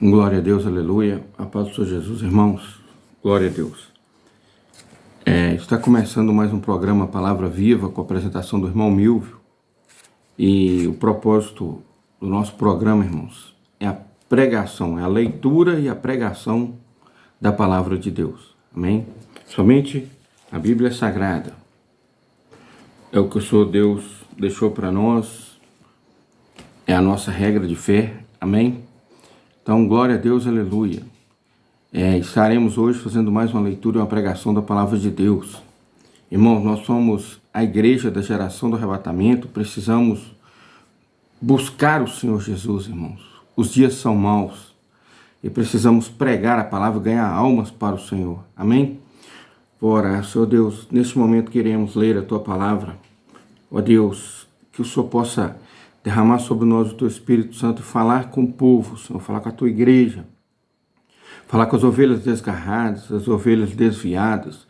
Glória a Deus, aleluia. A paz do Senhor Jesus, irmãos. Glória a Deus. Está começando mais um programa Palavra Viva com a apresentação do irmão Milvio. E o propósito do nosso programa, irmãos, é a pregação, é a leitura e a pregação da Palavra de Deus. Amém? Somente a Bíblia Sagrada é o que o Senhor Deus deixou para nós, é a nossa regra de fé. Amém? Então, glória a Deus, aleluia. Estaremos hoje fazendo mais uma leitura e uma pregação da Palavra de Deus. Irmãos, nós somos a igreja da geração do arrebatamento, precisamos buscar o Senhor Jesus, irmãos. Os dias são maus e precisamos pregar a palavra, ganhar almas para o Senhor. Amém? Ora, Senhor Deus, neste momento queremos ler a Tua Palavra. Ó Deus, que o Senhor possa derramar sobre nós o Teu Espírito Santo e falar com o povo, Senhor, falar com a Tua igreja, falar com as ovelhas desgarradas, as ovelhas desviadas,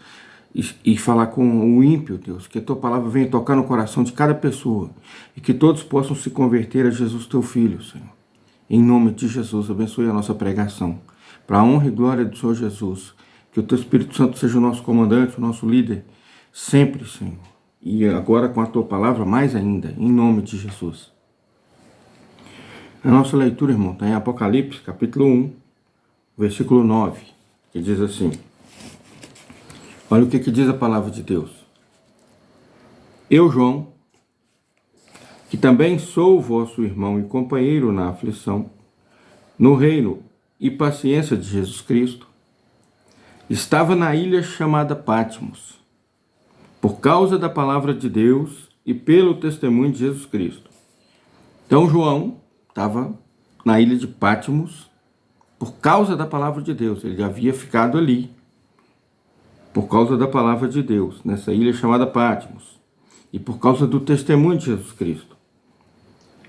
e falar com o ímpio, Deus, que a Tua Palavra venha tocar no coração de cada pessoa e que todos possam se converter a Jesus, Teu Filho, Senhor. Em nome de Jesus, abençoe a nossa pregação. Para a honra e glória do Senhor Jesus, que o Teu Espírito Santo seja o nosso comandante, o nosso líder, sempre, Senhor. E agora com a Tua Palavra, mais ainda, em nome de Jesus. A nossa leitura, irmão, está em Apocalipse, capítulo 1, versículo 9, que diz assim. Olha o que diz a palavra de Deus. Eu, João, que também sou vosso irmão e companheiro na aflição, no reino e paciência de Jesus Cristo, estava na ilha chamada Patmos, por causa da palavra de Deus e pelo testemunho de Jesus Cristo. Então, João estava na ilha de Patmos por causa da palavra de Deus. Ele havia ficado ali por causa da palavra de Deus, nessa ilha chamada Patmos, e por causa do testemunho de Jesus Cristo.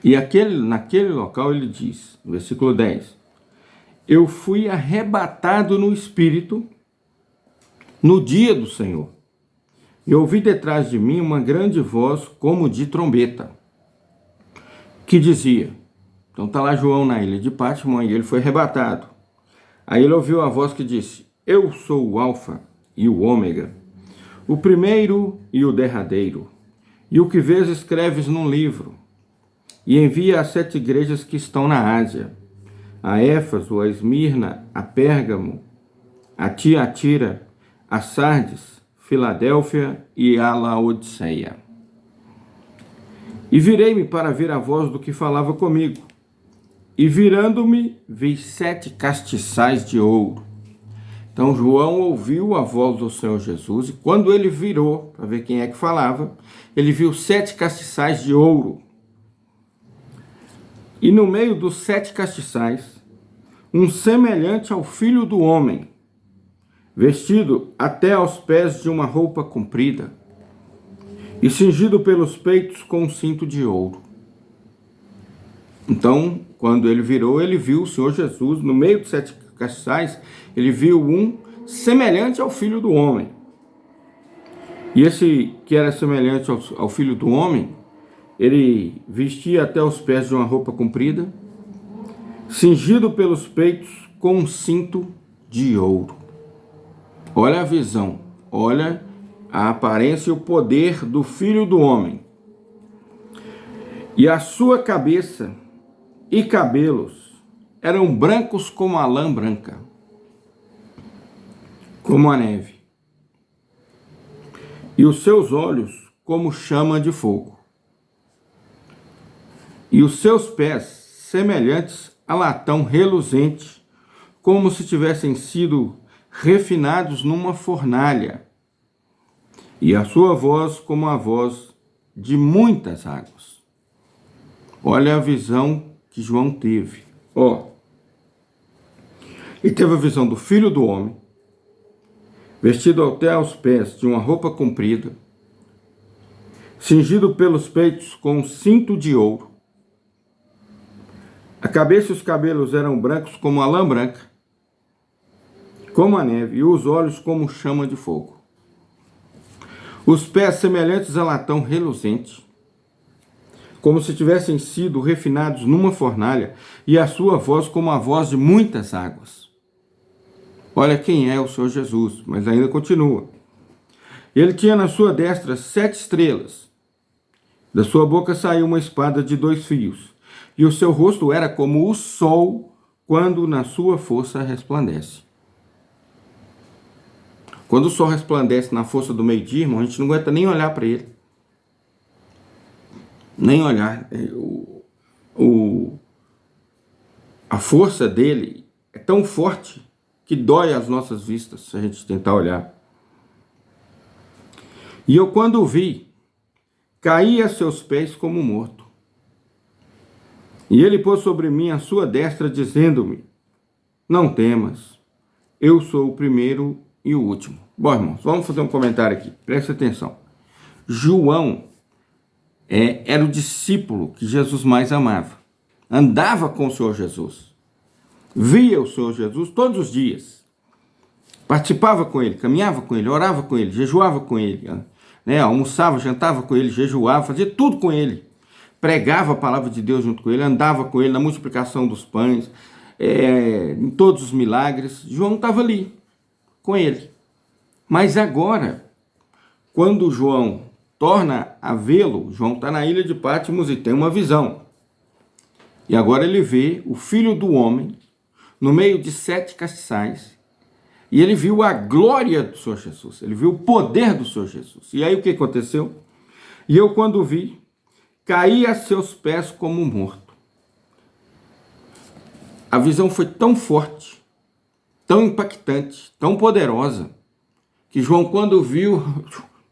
E naquele local ele diz, no versículo 10, eu fui arrebatado no Espírito no dia do Senhor, e ouvi detrás de mim uma grande voz como de trombeta, que dizia. Então está lá João na ilha de Patmos e ele foi arrebatado. Aí ele ouviu a voz que disse, eu sou o Alfa e o Ômega, o primeiro e o derradeiro, e o que vês escreves num livro, e envia às 7 igrejas que estão na Ásia, a Éfaso, a Esmirna, a Pérgamo, a Tiatira, a Sardes, Filadélfia e a Laodiceia. E virei-me para ver a voz do que falava comigo. E virando-me, vi 7 castiçais de ouro. Então João ouviu a voz do Senhor Jesus, e quando ele virou, para ver quem é que falava, ele viu 7 castiçais de ouro. E no meio dos 7 castiçais, um semelhante ao Filho do Homem, vestido até aos pés de uma roupa comprida, e cingido pelos peitos com um cinto de ouro. Então, quando ele virou, ele viu o Senhor Jesus, no meio dos 7 castiçais, ele viu um semelhante ao Filho do Homem. E esse que era semelhante ao Filho do Homem, ele vestia até os pés de uma roupa comprida, cingido pelos peitos com um cinto de ouro. Olha a visão, olha a aparência e o poder do Filho do Homem. E a sua cabeça e cabelos eram brancos como a lã branca, como a neve, e os seus olhos como chama de fogo, e os seus pés semelhantes a latão reluzente, como se tivessem sido refinados numa fornalha, e a sua voz como a voz de muitas águas. Olha a visão que João teve. Ele teve a visão do Filho do Homem, vestido até aos pés de uma roupa comprida, cingido pelos peitos com um cinto de ouro. A cabeça e os cabelos eram brancos como a lã branca, como a neve, e os olhos como chama de fogo. Os pés semelhantes a latão reluzente, como se tivessem sido refinados numa fornalha, e a sua voz como a voz de muitas águas. Olha quem é o Senhor Jesus, mas ainda continua. Ele tinha na sua destra 7 estrelas. Da sua boca saiu uma espada de 2 fios, e o seu rosto era como o sol quando na sua força resplandece. Quando o sol resplandece na força do meio-dia, irmão, a gente não aguenta nem olhar para ele. Nem olhar. A força dele é tão forte que dói as nossas vistas se a gente tentar olhar. E eu, quando o vi, caí a seus pés como morto. E ele pôs sobre mim a sua destra, dizendo-me: não temas, eu sou o primeiro e o último. Bom, irmãos, vamos fazer um comentário aqui, preste atenção. João era o discípulo que Jesus mais amava. Andava com o Senhor Jesus. Via o Senhor Jesus todos os dias. Participava com ele, caminhava com ele, orava com ele, jejuava com ele, né? Almoçava, jantava com ele, jejuava, fazia tudo com ele. Pregava a palavra de Deus junto com ele, andava com ele na multiplicação dos pães, em todos os milagres. João estava ali com ele. Mas agora, quando João torna a vê-lo, João está na ilha de Patmos e tem uma visão. E agora ele vê o Filho do Homem no meio de 7 castiçais, e ele viu a glória do Senhor Jesus, ele viu o poder do Senhor Jesus. E aí o que aconteceu? E eu, quando vi, caí a seus pés como morto. A visão foi tão forte, tão impactante, tão poderosa, que João, quando viu,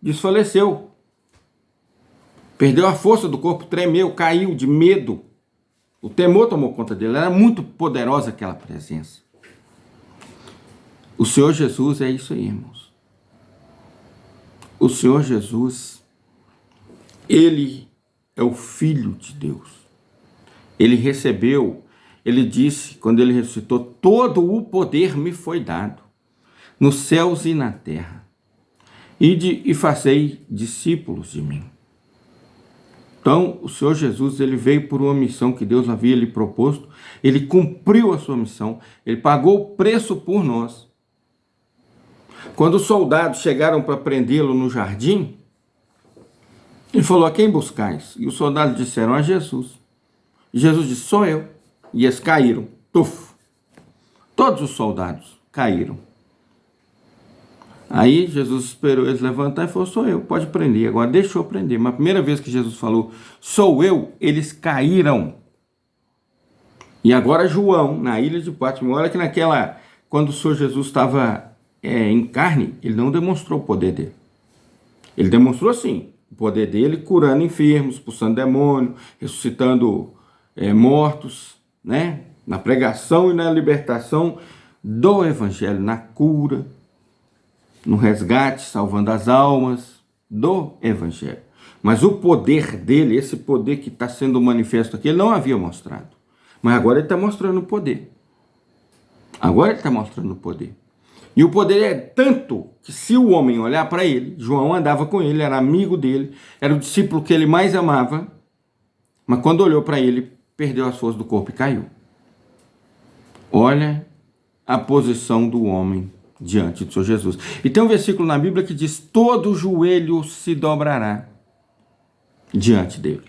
desfaleceu. Perdeu a força do corpo, tremeu, caiu de medo. O temor tomou conta dele, era muito poderosa aquela presença. O Senhor Jesus é isso aí, irmãos. O Senhor Jesus, ele é o Filho de Deus. Ele recebeu, ele disse, quando ele ressuscitou, todo o poder me foi dado, nos céus e na terra. Ide e fazei discípulos de mim. Então, o Senhor Jesus, ele veio por uma missão que Deus havia lhe proposto, ele cumpriu a sua missão, ele pagou o preço por nós. Quando os soldados chegaram para prendê-lo no jardim, ele falou: a quem buscais? E os soldados disseram: a Jesus. E Jesus disse: sou eu. E eles caíram. Tuf. Todos os soldados caíram. Aí Jesus esperou eles levantar e falou: sou eu, pode prender. Agora deixou prender. Mas a primeira vez que Jesus falou: sou eu, eles caíram. E agora João, na ilha de Patmos, olha que quando o Senhor Jesus estava em carne, ele não demonstrou o poder dele. Ele demonstrou sim o poder dele curando enfermos, expulsando demônio, ressuscitando mortos, né? Na pregação e na libertação do evangelho, na cura, no resgate, salvando as almas do evangelho. Mas o poder dele, esse poder que está sendo manifesto aqui, ele não havia mostrado. Mas agora ele está mostrando o poder. Agora ele está mostrando o poder. E o poder é tanto que, se o homem olhar para ele, João andava com ele, era amigo dele, era o discípulo que ele mais amava, mas quando olhou para ele, perdeu as forças do corpo e caiu. Olha a posição do homem diante do Senhor Jesus. E tem um versículo na Bíblia que diz: todo joelho se dobrará diante dele.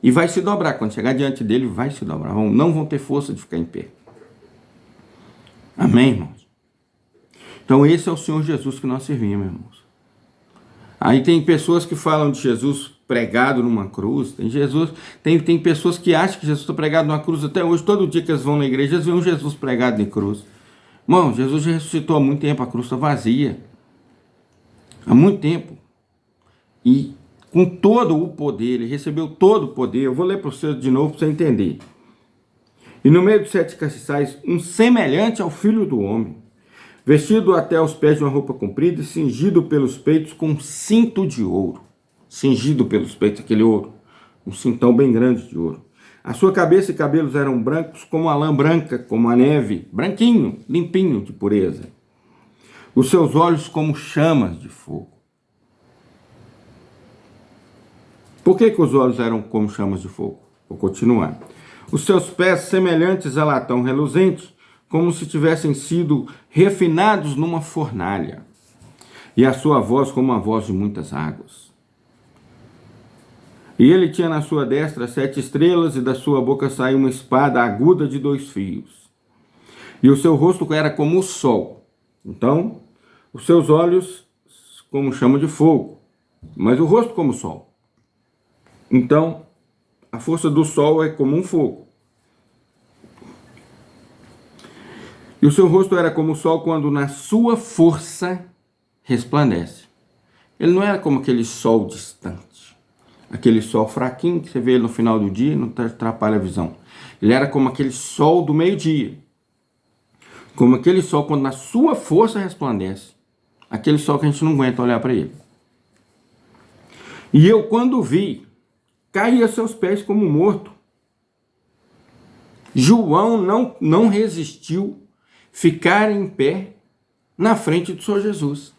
E vai se dobrar, quando chegar diante dele, vai se dobrar. Não vão ter força de ficar em pé. Amém, irmãos? Então esse é o Senhor Jesus que nós servimos, irmãos. Aí tem pessoas que falam de Jesus pregado numa cruz. Tem pessoas que acham que Jesus está pregado numa cruz até hoje. Todo dia que eles vão na igreja, eles veem um Jesus pregado em cruz. Irmão, Jesus já ressuscitou há muito tempo, a cruz está vazia. Há muito tempo. E com todo o poder, ele recebeu todo o poder. Eu vou ler para você de novo para você entender. E no meio dos 7 castiçais, um semelhante ao Filho do Homem, vestido até os pés de uma roupa comprida e cingido pelos peitos com um cinto de ouro. Cingido pelos peitos, aquele ouro. Um cintão bem grande de ouro. A sua cabeça e cabelos eram brancos como a lã branca, como a neve. Branquinho, limpinho de pureza. Os seus olhos como chamas de fogo. Por que os olhos eram como chamas de fogo? Vou continuar. Os seus pés semelhantes a latão reluzente, como se tivessem sido refinados numa fornalha. E a sua voz como a voz de muitas águas. E ele tinha na sua destra 7 estrelas, e da sua boca saiu uma espada aguda de 2 fios. E o seu rosto era como o sol. Então, os seus olhos como chama de fogo, mas o rosto como o sol. Então, a força do sol é como um fogo. E o seu rosto era como o sol quando na sua força resplandece. Ele não era como aquele sol distante, aquele sol fraquinho que você vê no final do dia e não atrapalha a visão. Ele era como aquele sol do meio-dia. Como aquele sol quando na sua força resplandece. Aquele sol que a gente não aguenta olhar para ele. E eu, quando vi, caí a seus pés como morto. João não resistiu ficar em pé na frente do Senhor Jesus.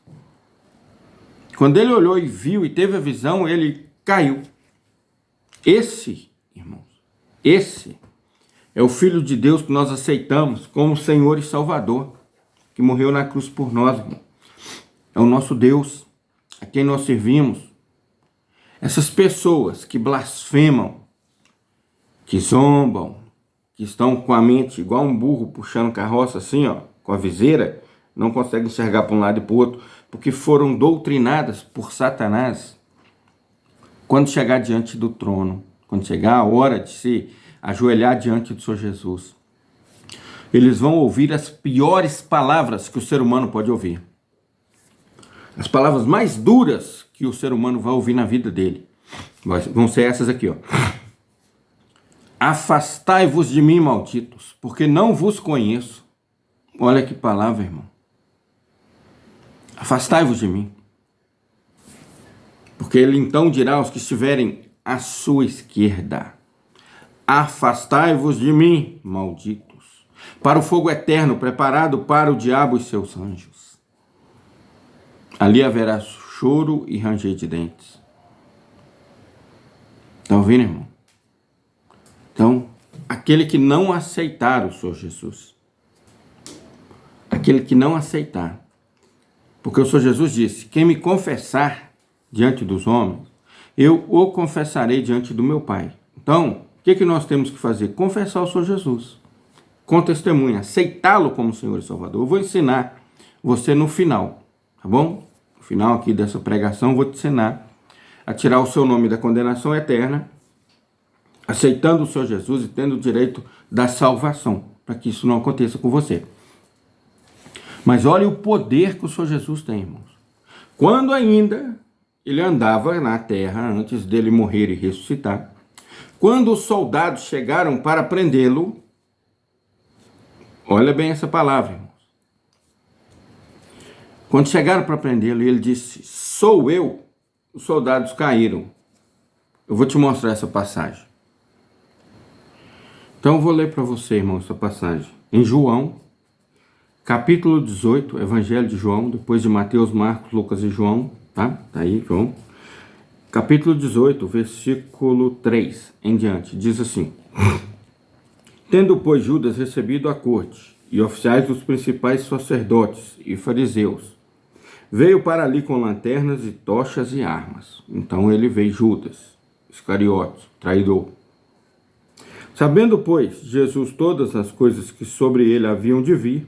Quando ele olhou e viu e teve a visão, ele caiu. Esse, irmãos, esse é o Filho de Deus que nós aceitamos como Senhor e Salvador, que morreu na cruz por nós, irmão. É o nosso Deus, a quem nós servimos. Essas pessoas que blasfemam, que zombam, que estão com a mente igual um burro puxando carroça assim, ó, com a viseira, não conseguem enxergar para um lado e para o outro, porque foram doutrinadas por Satanás. Quando chegar diante do trono, quando chegar a hora de se ajoelhar diante do Senhor Jesus, eles vão ouvir as piores palavras que o ser humano pode ouvir. As palavras mais duras que o ser humano vai ouvir na vida dele vão ser essas aqui, ó. Afastai-vos de mim, malditos, porque não vos conheço. Olha que palavra, irmão. Afastai-vos de mim. Porque ele então dirá aos que estiverem à sua esquerda: afastai-vos de mim, malditos, para o fogo eterno preparado para o diabo e seus anjos. Ali haverá choro e ranger de dentes. Está ouvindo, irmão? Então, aquele que não aceitar o Senhor Jesus, aquele que não aceitar, porque o Senhor Jesus disse: quem me confessar diante dos homens, eu o confessarei diante do meu Pai. Então, o que nós temos que fazer? Confessar o Senhor Jesus, com testemunha, aceitá-lo como Senhor e Salvador. Eu vou ensinar você no final, tá bom? No final aqui dessa pregação, eu vou te ensinar a tirar o seu nome da condenação eterna, aceitando o Senhor Jesus e tendo o direito da salvação, para que isso não aconteça com você. Mas olha o poder que o Senhor Jesus tem, irmãos. Quando ainda ele andava na terra, antes dele morrer e ressuscitar, quando os soldados chegaram para prendê-lo, olha bem essa palavra, irmãos. Quando chegaram para prendê-lo, ele disse: sou eu. Os soldados caíram. Eu vou te mostrar essa passagem. Então eu vou ler para você, irmão, essa passagem. Em João, capítulo 18, Evangelho de João, depois de Mateus, Marcos, Lucas e João, tá? Tá aí, João. Capítulo 18, versículo 3 em diante, diz assim: tendo, pois, Judas recebido a corte e oficiais dos principais sacerdotes e fariseus, veio para ali com lanternas e tochas e armas. Então ele veio, Judas Iscariotes, traidor. Sabendo, pois, Jesus todas as coisas que sobre ele haviam de vir,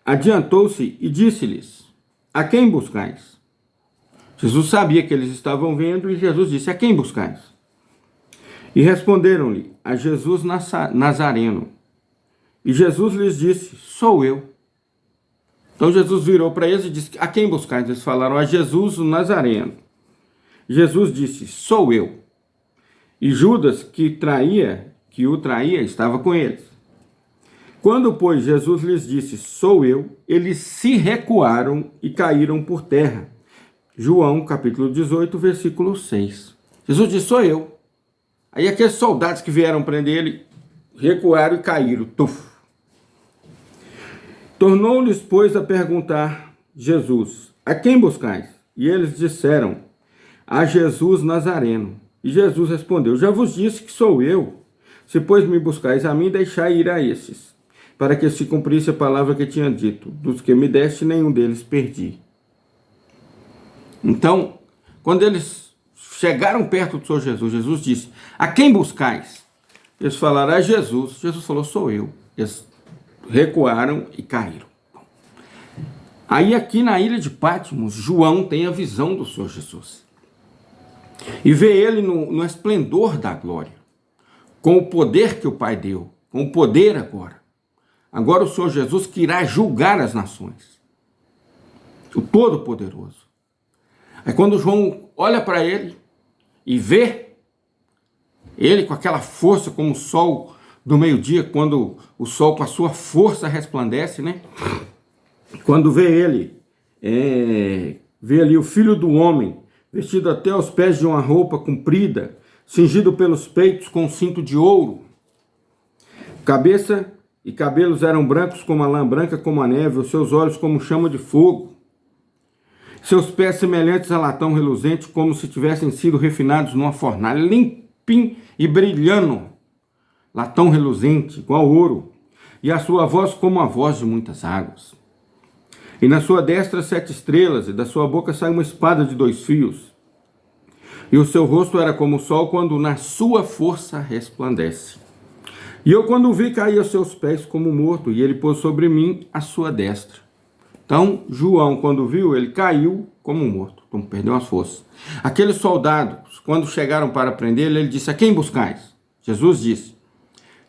adiantou-se e disse-lhes: a quem buscais? Jesus sabia que eles estavam vendo e Jesus disse: a quem buscais? E responderam-lhe: a Jesus Nazareno. E Jesus lhes disse: sou eu. Então Jesus virou para eles e disse: a quem buscais? Eles falaram: a Jesus o Nazareno. Jesus disse: sou eu. E Judas, que o traía, estava com eles. Quando, pois, Jesus lhes disse: sou eu, eles se recuaram e caíram por terra. João, capítulo 18, versículo 6. Jesus disse: sou eu. Aí aqueles soldados que vieram prender ele, recuaram e caíram. Tuf. Tornou-lhes, pois, a perguntar Jesus: a quem buscais? E eles disseram: a Jesus Nazareno. E Jesus respondeu: já vos disse que sou eu. Se, pois, me buscais a mim, deixai ir a esses, para que se cumprisse a palavra que tinha dito: dos que me deste, nenhum deles perdi. Então, quando eles chegaram perto do Senhor Jesus, Jesus disse: a quem buscais? Eles falaram: a Jesus. Jesus falou: sou eu. Eles recuaram e caíram. Aí aqui na ilha de Patmos, João tem a visão do Senhor Jesus. E vê ele no esplendor da glória, com o poder que o Pai deu, com o poder agora. Agora o Senhor Jesus que irá julgar as nações. O Todo-Poderoso. Aí quando João olha para ele e vê ele com aquela força como o sol do meio-dia, quando o sol com a sua força resplandece, né? Quando vê ele, vê ali o Filho do Homem, vestido até aos pés de uma roupa comprida, cingido pelos peitos com um cinto de ouro. Cabeça e cabelos eram brancos como a lã, branca como a neve, os seus olhos como chama de fogo. Seus pés semelhantes a latão reluzente, como se tivessem sido refinados numa fornalha, limpinho e brilhando, latão reluzente, igual ouro, e a sua voz como a voz de muitas águas. E na sua destra 7 estrelas, e da sua boca sai uma espada de 2 fios. E o seu rosto era como o sol quando na sua força resplandece. E eu, quando o vi, caí aos seus pés como morto, e ele pôs sobre mim a sua destra. Então, João, quando viu, ele caiu como morto, então perdeu as forças. Aqueles soldados, quando chegaram para prendê-lo, ele disse: a quem buscais? Jesus disse.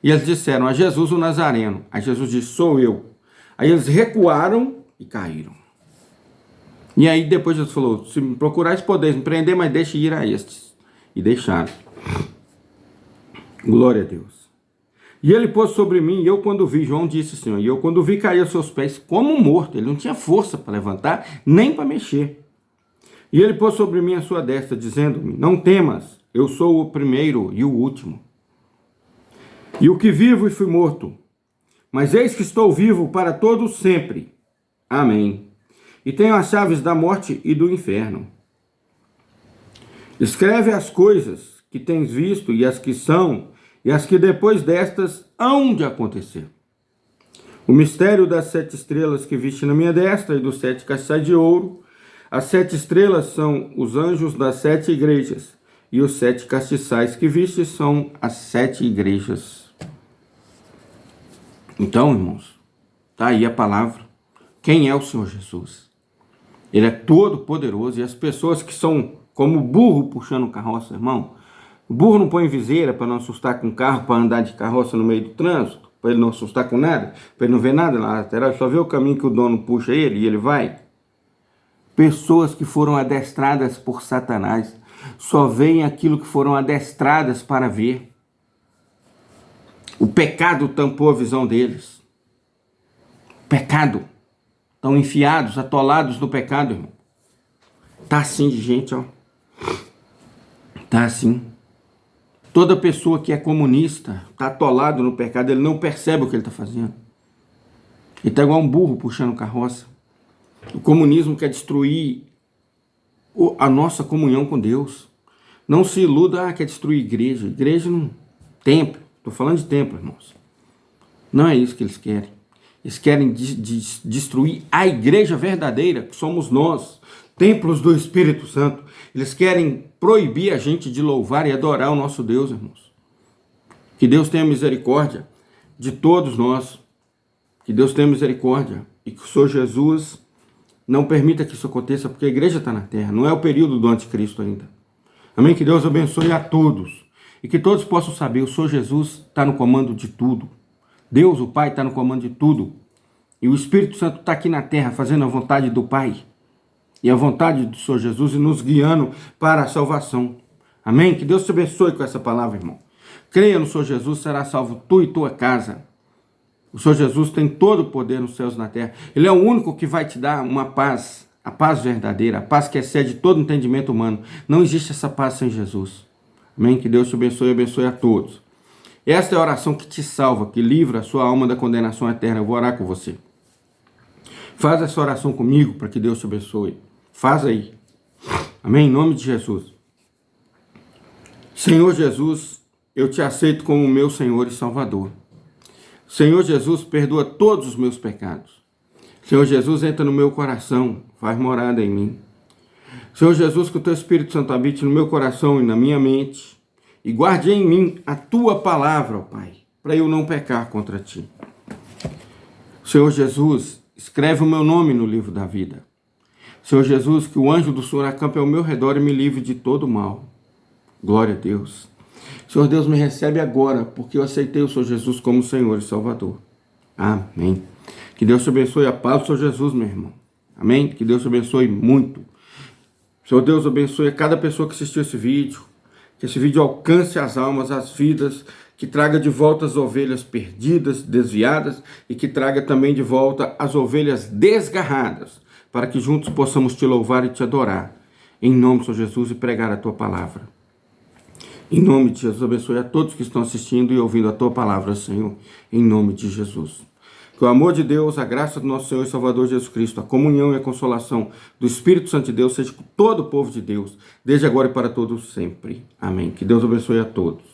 E eles disseram: a Jesus o Nazareno. Aí Jesus disse: sou eu. Aí eles recuaram e caíram. E aí depois Jesus falou: se me procurais podeis me prender, mas deixe ir a estes. E deixaram. Glória a Deus. E ele pôs sobre mim, e eu quando vi, João disse, Senhor, e eu quando vi cair aos seus pés como um morto. Ele não tinha força para levantar, nem para mexer. E ele pôs sobre mim a sua destra, dizendo-me: não temas, eu sou o primeiro e o último. E o que vivo e fui morto, mas eis que estou vivo para todos sempre. Amém. E tenho as chaves da morte e do inferno. Escreve as coisas que tens visto, e as que são, e as que depois destas hão de acontecer. O mistério das 7 estrelas que viste na minha destra e dos 7 castiçais de ouro. As 7 estrelas são os anjos das 7 igrejas, e os 7 castiçais que viste são as 7 igrejas. Então, irmãos, está aí a palavra. Quem é o Senhor Jesus? Ele é todo poderoso, e as pessoas que são como burro puxando carroça, irmão, o burro não põe viseira para não assustar com o carro, para andar de carroça no meio do trânsito, para ele não assustar com nada, para ele não ver nada na lateral, só vê o caminho que o dono puxa ele e ele vai. Pessoas que foram adestradas por Satanás só veem aquilo que foram adestradas para ver. O pecado tampou a visão deles. Pecado. Estão enfiados, atolados no pecado, irmão. Tá assim de gente, ó. Tá assim. Toda pessoa que é comunista, está atolado no pecado, ele não percebe o que ele está fazendo. Ele está igual um burro puxando carroça. O comunismo quer destruir a nossa comunhão com Deus. Não se iluda, quer destruir igreja. Igreja não. Templo. Estou falando de templo, irmãos. Não é isso que eles querem. Eles querem destruir a igreja verdadeira, que somos nós. Templos do Espírito Santo. Eles querem proibir a gente de louvar e adorar o nosso Deus, irmãos. Que Deus tenha misericórdia de todos nós. Que Deus tenha misericórdia. E que o Senhor Jesus não permita que isso aconteça, porque a igreja está na terra. Não é o período do anticristo ainda. Amém? Que Deus abençoe a todos. E que todos possam saber, o Senhor Jesus está no comando de tudo. Deus, o Pai, está no comando de tudo. E o Espírito Santo está aqui na terra, fazendo a vontade do Pai. E a vontade do Senhor Jesus e nos guiando para a salvação. Amém? Que Deus te abençoe com essa palavra, irmão. Creia no Senhor Jesus, será salvo tu e tua casa. O Senhor Jesus tem todo o poder nos céus e na terra. Ele é o único que vai te dar uma paz, a paz verdadeira, a paz que excede todo entendimento humano. Não existe essa paz sem Jesus. Amém? Que Deus te abençoe e abençoe a todos. Esta é a oração que te salva, que livra a sua alma da condenação eterna. Eu vou orar com você. Faz essa oração comigo para que Deus te abençoe. Faz aí. Amém? Em nome de Jesus. Senhor Jesus, eu te aceito como meu Senhor e Salvador. Senhor Jesus, perdoa todos os meus pecados. Senhor Jesus, entra no meu coração, faz morada em mim. Senhor Jesus, que o teu Espírito Santo habite no meu coração e na minha mente e guarde em mim a tua palavra, ó Pai, para eu não pecar contra ti. Senhor Jesus, escreve o meu nome no livro da vida. Senhor Jesus, que o anjo do Senhor acampe ao meu redor e me livre de todo mal. Glória a Deus. Senhor Deus, me recebe agora, porque eu aceitei o Senhor Jesus como Senhor e Salvador. Amém. Que Deus te abençoe, a paz do Senhor Jesus, meu irmão. Amém. Que Deus te abençoe muito. Senhor Deus, abençoe a cada pessoa que assistiu esse vídeo. Que esse vídeo alcance as almas, as vidas, que traga de volta as ovelhas perdidas, desviadas, e que traga também de volta as ovelhas desgarradas, para que juntos possamos te louvar e te adorar. Em nome do Senhor Jesus, e pregar a tua palavra. Em nome de Jesus, abençoe a todos que estão assistindo e ouvindo a tua palavra, Senhor. Em nome de Jesus. Que o amor de Deus, a graça do nosso Senhor e Salvador Jesus Cristo, a comunhão e a consolação do Espírito Santo de Deus seja com todo o povo de Deus, desde agora e para todos sempre. Amém. Que Deus abençoe a todos.